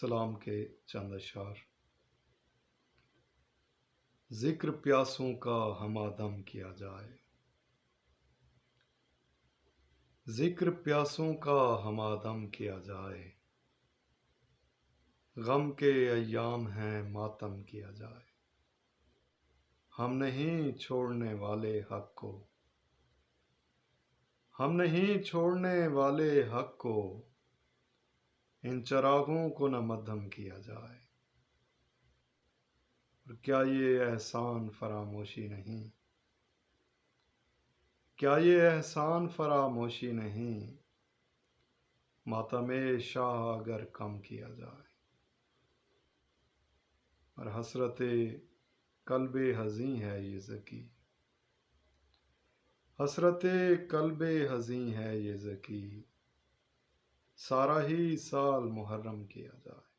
سلام کے چند اشعار۔ ذکر پیاسوں کا ہمادم کیا جائے، ذکر پیاسوں کا ہمادم کیا جائے، غم کے ایام ہیں ماتم کیا جائے۔ ہم نہیں چھوڑنے والے حق کو، ہم نہیں چھوڑنے والے حق کو، ان چراغوں کو نہ مدھم کیا جائے۔ اور کیا یہ احسان فراموشی نہیں، کیا یہ احسان فراموشی نہیں، ماتم شاہ اگر کم کیا جائے۔ اور حسرت قلب حزیں ہے یہ ذکی، حسرت قلب حزیں ہے یہ ذکی، سارا ہی سال محرم کیا جائے۔